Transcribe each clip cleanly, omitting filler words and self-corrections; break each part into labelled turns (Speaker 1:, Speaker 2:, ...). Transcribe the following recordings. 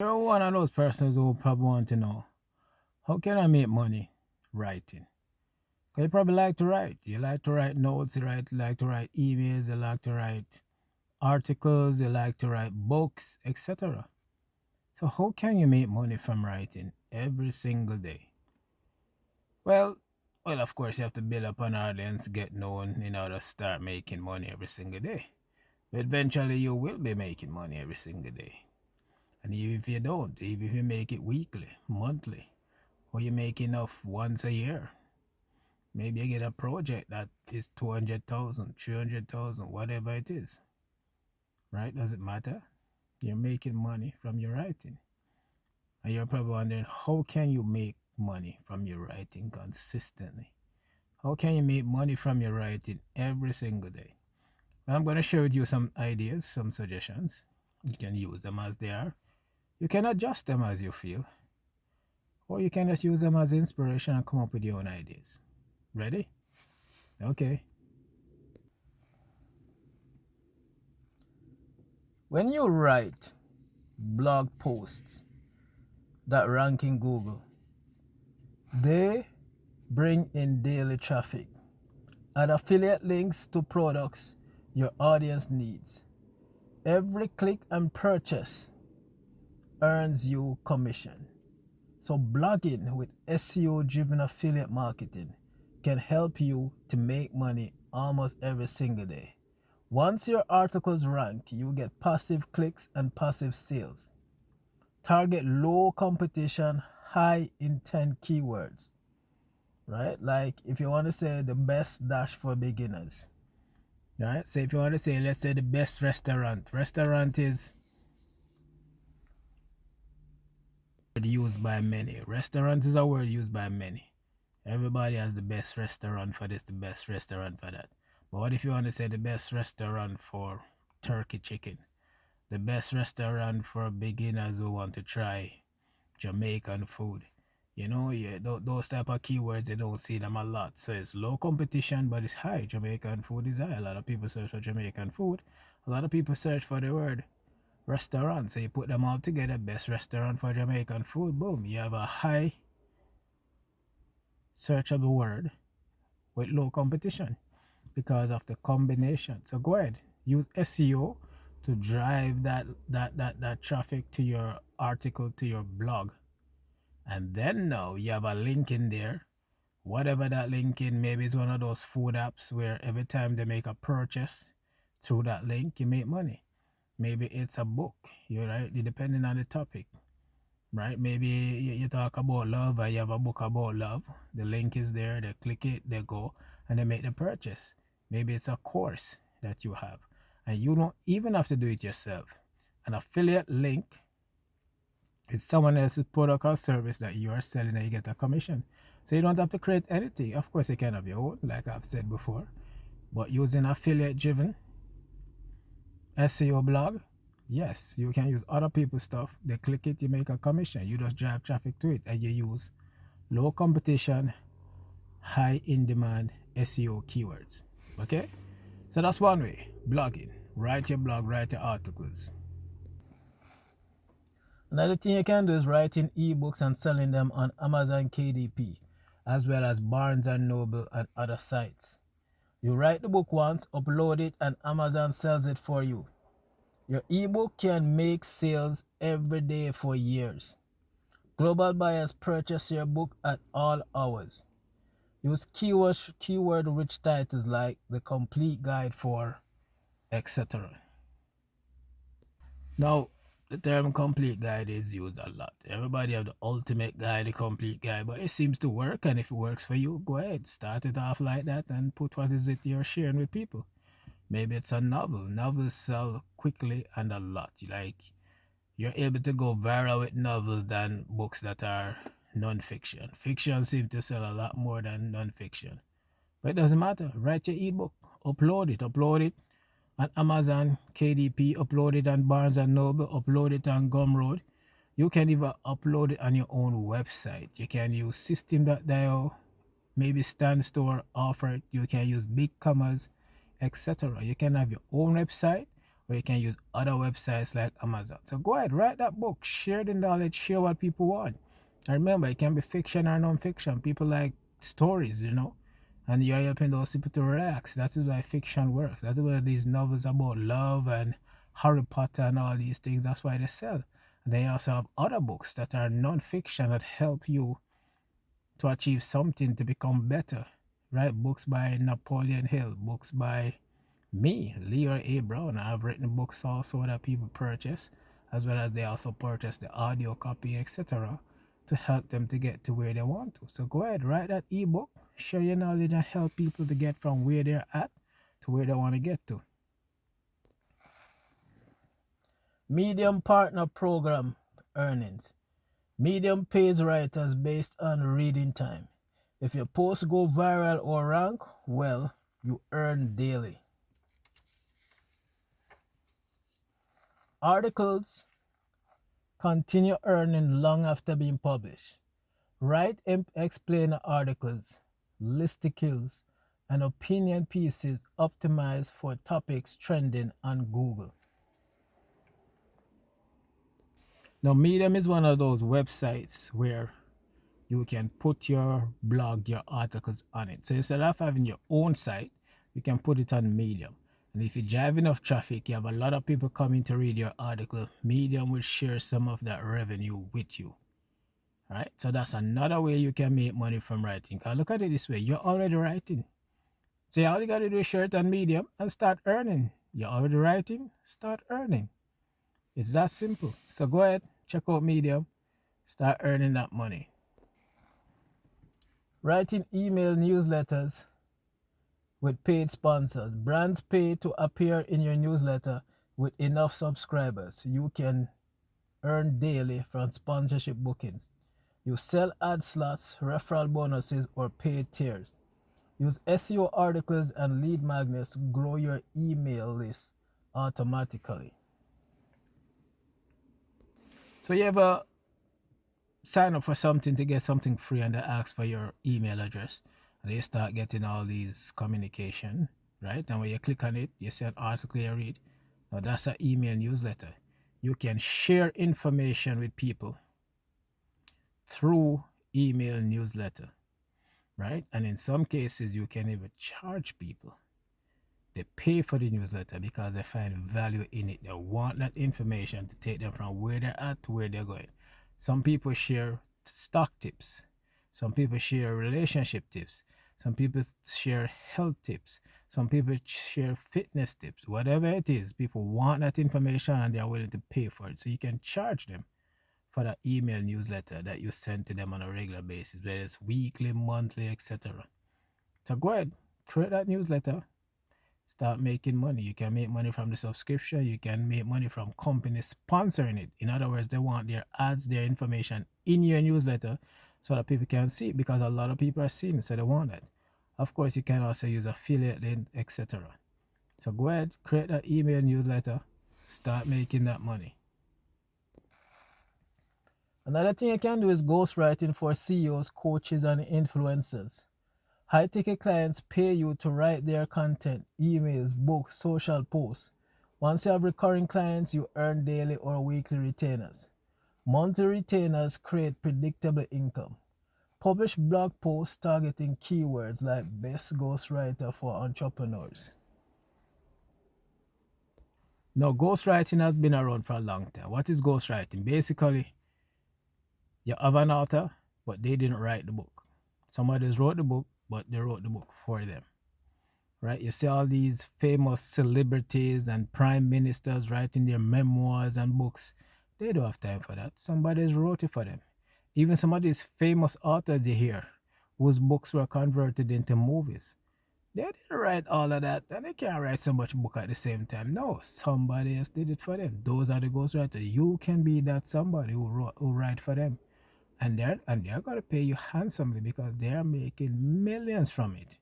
Speaker 1: You're one of those persons who probably want to know, how can I make money writing? 'Cause you probably like to write. You like to write notes, like to write emails, you like to write articles, you like to write books, etc. So how can you make money from writing every single day? Well, well, of course you have to build up an audience, get known in order to start making money every single day. But eventually you will be making money every single day. And even if you don't, even if you make it weekly, monthly, or you make enough once a year, maybe you get a project that is 200,000, 300,000, whatever it is, right? Does it matter? You're making money from your writing. And you're probably wondering, how can you make money from your writing consistently? How can you make money from your writing every single day? Well, I'm going to share with you some ideas, some suggestions. You can use them as they are. You can adjust them as you feel, or you can just use them as inspiration and come up with your own ideas. Ready? Okay. When you write blog posts that rank in Google, they bring in daily traffic, add affiliate links to products your audience needs. Every click and purchase earns you commission. So blogging with SEO-driven affiliate marketing can help you to make money almost every single day. Once your articles rank, you get passive clicks and passive sales. Target low competition, high intent keywords, right? Like if you want to say the best dash for beginners, right? So if you want to say, let's say the best restaurant is used by many. Restaurant is a word used by many. Everybody has the best restaurant for this, the best restaurant for that. But what if you want to say the best restaurant for turkey chicken? The best restaurant for beginners who want to try Jamaican food. You know, yeah, those type of keywords, you don't see them a lot. So it's low competition, but it's high. Jamaican food is high. A lot of people search for Jamaican food. A lot of people search for the word restaurant. So you put them all together, best restaurant for Jamaican food, boom. You have a high searchable word with low competition because of the combination. So go ahead, use SEO to drive that traffic to your article, to your blog. And then now you have a link in there. Whatever that link in, maybe it's one of those food apps where every time they make a purchase through that link, you make money. Maybe it's a book, you right, depending on the topic, right? Maybe you talk about love and you have a book about love. The link is there, they click it, they go, and they make the purchase. Maybe it's a course that you have, and you don't even have to do it yourself. An affiliate link is someone else's product or service that you are selling and you get a commission. So you don't have to create anything. Of course, you can have your own, like I've said before, but using affiliate driven SEO blog, yes, you can use other people's stuff. They click it, you make a commission. You just drive traffic to it and you use low competition, high in demand SEO keywords. Okay? So that's one way. Blogging. Write your blog, write your articles. Another thing you can do is writing ebooks and selling them on Amazon KDP, as well as Barnes and Noble and other sites. You write the book once, upload it, and Amazon sells it for you. Your ebook can make sales every day for years. Global buyers purchase your book at all hours. Use keyword-rich titles like the complete guide for, etc. Now, the term complete guide is used a lot. Everybody have the ultimate guide, the complete guide, but it seems to work, and if it works for you, go ahead. Start it off like that and put what is it you're sharing with people. Maybe it's a novel. Novels sell quickly and a lot. Like, you're able to go viral with novels than books that are non-fiction. Fiction seems to sell a lot more than non-fiction. But it doesn't matter. Write your ebook. Upload it on Amazon, KDP, upload it on Barnes and Noble, upload it on Gumroad. You can even upload it on your own website. You can use System.io, maybe Stand Store, Offer it. You can use Big Commas, etc. You can have your own website, or you can use other websites like Amazon. So go ahead, write that book, share the knowledge, share what people want. And remember, it can be fiction or non-fiction. People like stories, and you're helping those people to relax. That is why fiction works. That's why these novels about love and Harry Potter and all these things, that's why they sell. And they also have other books that are non-fiction that help you to achieve something, to become better. Right? Books by Napoleon Hill, books by me, Leo A. Brown. I've written books also that people purchase, as well as they also purchase the audio copy, etc., to help them to get to where they want to. So go ahead, write that ebook, share your knowledge, and help people to get from where they're at to where they want to get to. Medium Partner Program earnings. Medium pays writers based on reading time. If your posts go viral or rank, well, you earn daily. Articles continue earning long after being published. Write explainer articles, listicles, and opinion pieces optimized for topics trending on Google. Now, Medium is one of those websites where you can put your blog, your articles on it. So instead of having your own site, you can put it on Medium. And if you drive enough traffic, you have a lot of people coming to read your article, Medium will share some of that revenue with you. Right? So that's another way you can make money from writing. Because look at it this way, you're already writing. So all you got to do is share it on Medium and start earning. You're already writing, start earning. It's that simple. So go ahead, check out Medium, start earning that money. Writing email newsletters with paid sponsors. Brands pay to appear in your newsletter with enough subscribers. You can earn daily from sponsorship bookings. You sell ad slots, referral bonuses, or paid tiers. Use SEO articles and lead magnets to grow your email list automatically. So you ever sign up for something to get something free and they ask for your email address, and you start getting all these communication, right? And when you click on it, you see an article you read. Now that's an email newsletter. You can share information with people through email newsletter, right? And in some cases, you can even charge people. They pay for the newsletter because they find value in it. They want that information to take them from where they're at to where they're going. Some people share stock tips. Some people share relationship tips. Some people share health tips. Some people share fitness tips. Whatever it is, people want that information and they're willing to pay for it. So you can charge them for that email newsletter that you send to them on a regular basis, whether it's weekly, monthly, etc. So go ahead, create that newsletter, start making money. You can make money from the subscription. You can make money from companies sponsoring it. In other words, they want their ads, their information in your newsletter so that people can see it, because a lot of people are seeing it, so they want it. Of course, you can also use affiliate link, etc. So go ahead, create that email newsletter, start making that money. Another thing you can do is ghostwriting for CEOs, coaches, and influencers. High-ticket clients pay you to write their content, emails, books, social posts. Once you have recurring clients, you earn daily or weekly retainers. Monthly retainers create predictable income. Publish blog posts targeting keywords like best ghostwriter for entrepreneurs. Now, ghostwriting has been around for a long time. What is ghostwriting? Basically, you have an author, but they didn't write the book. Somebody wrote the book, but they wrote the book for them. Right? You see all these famous celebrities and prime ministers writing their memoirs and books. They don't have time for that. Somebody's wrote it for them. Even some of these famous authors you hear, whose books were converted into movies, they didn't write all of that, and they can't write so much book at the same time. No, somebody else did it for them. Those are the ghostwriters. You can be that somebody who write for them, and they're gonna pay you handsomely because they are making millions from it.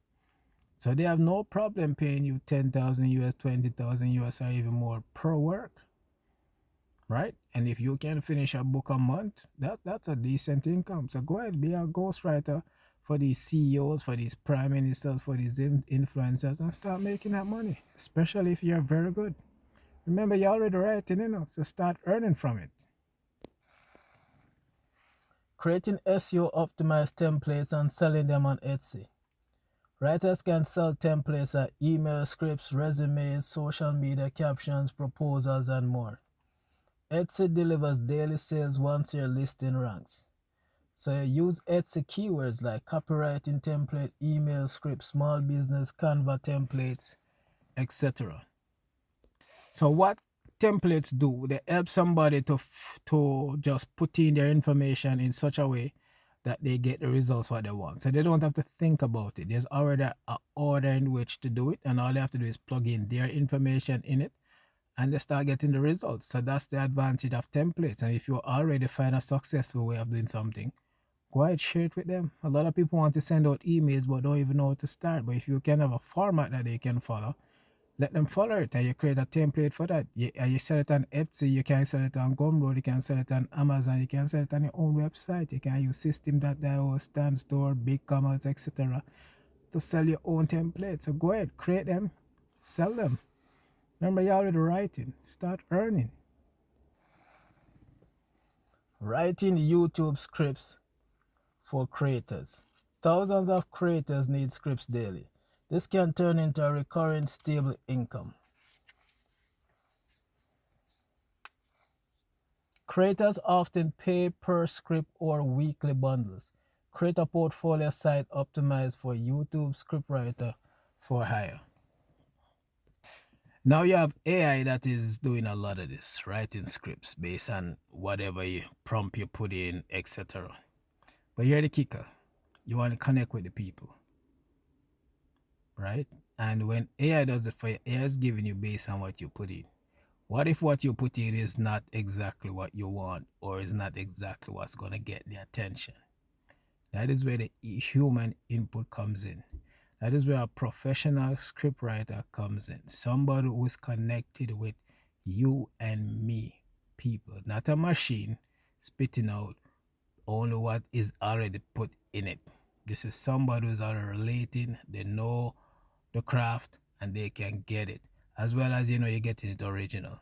Speaker 1: So they have no problem paying you 10,000 US, 20,000 US, or even more per work, right? And if you can finish a book a month, that's a decent income. So go ahead, be a ghostwriter for these CEOs, for these prime ministers, for these influencers, and start making that money, especially if you're very good, Remember, you're already writing, so start earning from it. Creating SEO optimized templates and selling them on Etsy. Writers can sell templates like email scripts, resumes, social media captions, proposals, and more. Etsy delivers daily sales once your listing ranks. So use Etsy keywords like copywriting template, email script, small business, Canva templates, etc. So what templates do? They help somebody to just put in their information in such a way that they get the results what they want. So they don't have to think about it. There's already an order in which to do it, and all they have to do is plug in their information in it, and they start getting the results. So that's the advantage of templates. And if you already find a successful way of doing something, go ahead, share it with them. A lot of people want to send out emails but don't even know how to start. But if you can have a format that they can follow, let them follow it, and you create a template for that. And you sell it on Etsy, you can sell it on Gumroad, you can sell it on Amazon, you can sell it on your own website. You can use system.io, Stand Store, BigCommerce, etc. to sell your own templates. So go ahead, create them, sell them. Remember, you're already writing. Start earning. Writing YouTube scripts for creators. Thousands of creators need scripts daily. This can turn into a recurring stable income. Creators often pay per script or weekly bundles. Create a portfolio site optimized for YouTube scriptwriter for hire. Now you have AI that is doing a lot of this, writing scripts based on whatever prompt you put in, etc. But you're the kicker. You want to connect with the people, right? And when AI does it for you, AI is giving you based on what you put in. What if what you put in is not exactly what you want, or is not exactly what's going to get the attention? That is where the human input comes in. That is where a professional scriptwriter comes in. Somebody who is connected with you and me, people, not a machine spitting out only what is already put in it. This is somebody who's already relating, they know the craft, and they can get it. As well as, you're getting it original,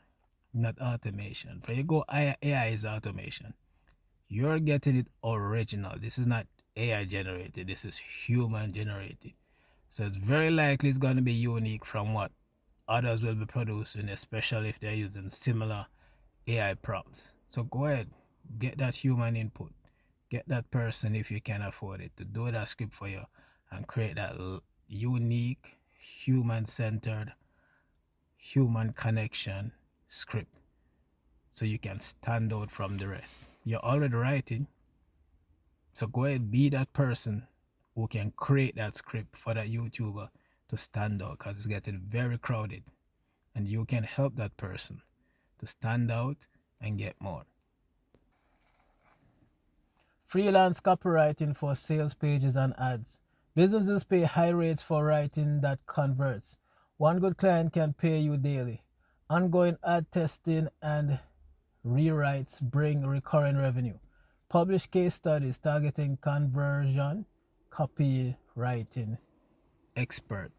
Speaker 1: not automation. For you go, AI is automation. You're getting it original. This is not AI generated, this is human generated. So it's very likely it's going to be unique from what others will be producing, especially if they're using similar AI prompts. So go ahead, get that human input. Get that person, if you can afford it, to do that script for you and create that unique, human centered, human connection script so you can stand out from the rest. You're already writing, so go ahead, be that person who can create that script for that YouTuber to stand out, because it's getting very crowded, and you can help that person to stand out and get more. Freelance copywriting for sales pages and ads. Businesses pay high rates for writing that converts. One good client can pay you daily. Ongoing ad testing and rewrites bring recurring revenue. Publish case studies targeting conversion copywriting expert.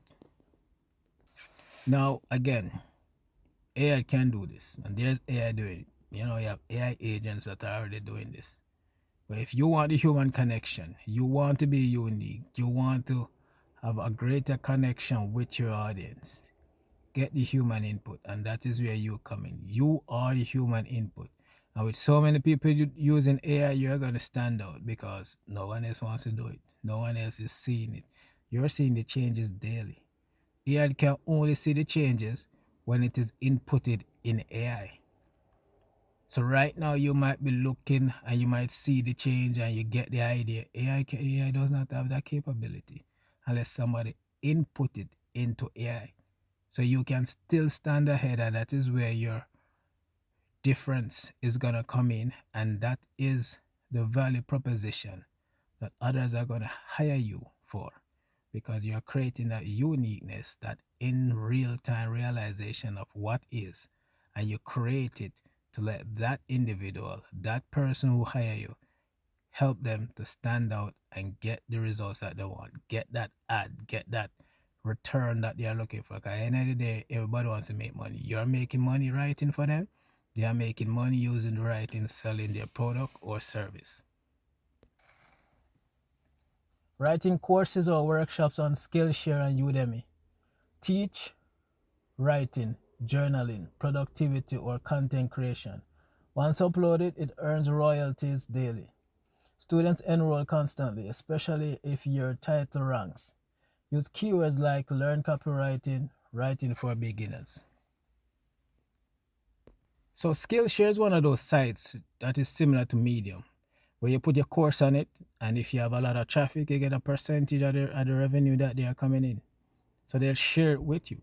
Speaker 1: Now, again, AI can do this, and there's AI doing it. You have AI agents that are already doing this. But if you want the human connection, you want to be unique, you want to have a greater connection with your audience, get the human input, and that is where you come in. You are the human input. And with so many people using AI, you're going to stand out because no one else wants to do it. No one else is seeing it. You're seeing the changes daily. AI can only see the changes when it is inputted in AI. So right now you might be looking and you might see the change and you get the idea. AI does not have that capability unless somebody input it into AI. So you can still stand ahead, and that is where your difference is going to come in, and that is the value proposition that others are going to hire you for, because you're creating that uniqueness, that in real time realization of what is, and you create it to let that individual, that person who hire you, help them to stand out and get the results that they want, get that ad, get that return that they are looking for. Because at the end of the day, everybody wants to make money. You're making money writing for them. They are making money using the writing, selling their product or service. Writing courses or workshops on Skillshare and Udemy. Teach writing, journaling, productivity, or content creation. Once uploaded, it earns royalties daily. Students enroll constantly, especially if your title ranks. Use keywords like learn copywriting, writing for beginners. So Skillshare is one of those sites that is similar to Medium, where you put your course on it, and if you have a lot of traffic, you get a percentage of the revenue that they are coming in. So they'll share it with you.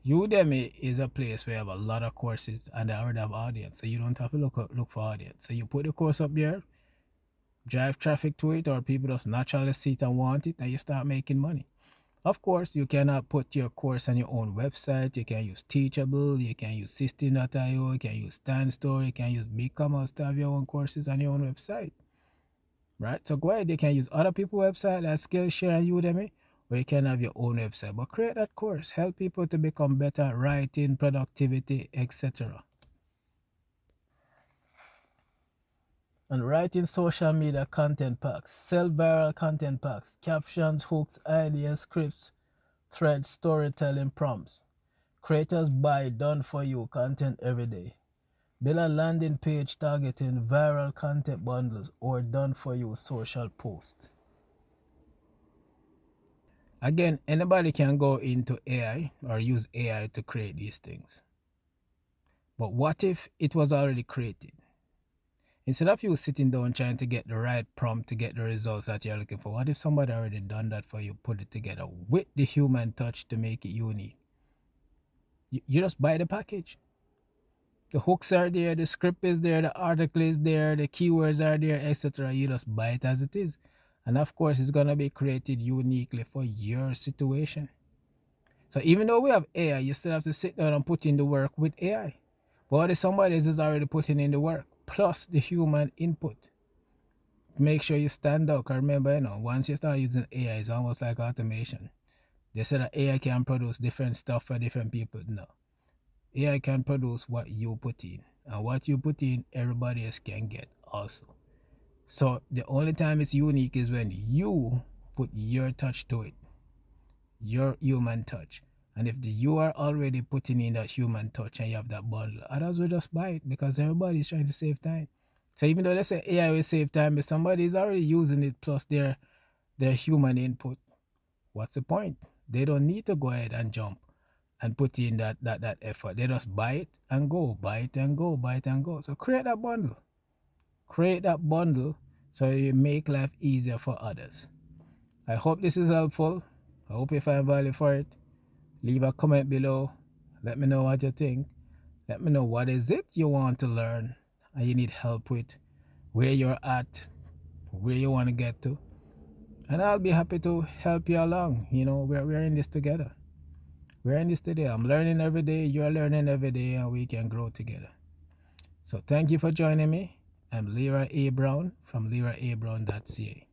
Speaker 1: Udemy is a place where you have a lot of courses and they already have audience, so you don't have to look for audience. So you put the course up there, drive traffic to it, or people just naturally see it and want it, and you start making money. Of course, you cannot put your course on your own website. You can use Teachable, you can use System.io, you can use StanStore, you can use BigCommerce to have your own courses on your own website. Right? So go ahead, you can use other people's website like Skillshare and Udemy, or you can have your own website. But create that course, help people to become better at writing, productivity, etc. And writing social media content packs, sell viral content packs, captions, hooks, ideas, scripts, threads, storytelling prompts. Creators buy done for you content every day. Build a landing page targeting viral content bundles or done for you social posts. Again, anybody can go into AI or use AI to create these things. But what if it was already created? Instead of you sitting down trying to get the right prompt to get the results that you're looking for, what if somebody already done that for you, put it together with the human touch to make it unique? You just buy the package. The hooks are there, the script is there, the article is there, the keywords are there, etc. You just buy it as it is. And of course, it's going to be created uniquely for your situation. So even though we have AI, you still have to sit down and put in the work with AI. But what if somebody is already putting in the work, plus the human input? Make sure you stand out. Because remember, once you start using AI, it's almost like automation. They say that AI can produce different stuff for different people. No. AI can produce what you put in. And what you put in, everybody else can get also. So the only time it's unique is when you put your touch to it, your human touch. And if you are already putting in that human touch and you have that bundle, others will just buy it because everybody's trying to save time. So even though they say AI will save time, but somebody is already using it plus their human input, what's the point? They don't need to go ahead and jump and put in that effort. They just buy it and go, buy it and go, buy it and go. So create that bundle. Create that bundle so you make life easier for others. I hope this is helpful. I hope you find value for it. Leave a comment below. Let me know what you think. Let me know what is it you want to learn and you need help with, where you're at, where you want to get to. And I'll be happy to help you along. We're in this together. We're in this today. I'm learning every day. You're learning every day, and we can grow together. So thank you for joining me. I'm Leroy A. Brown from LeroyABrown.ca.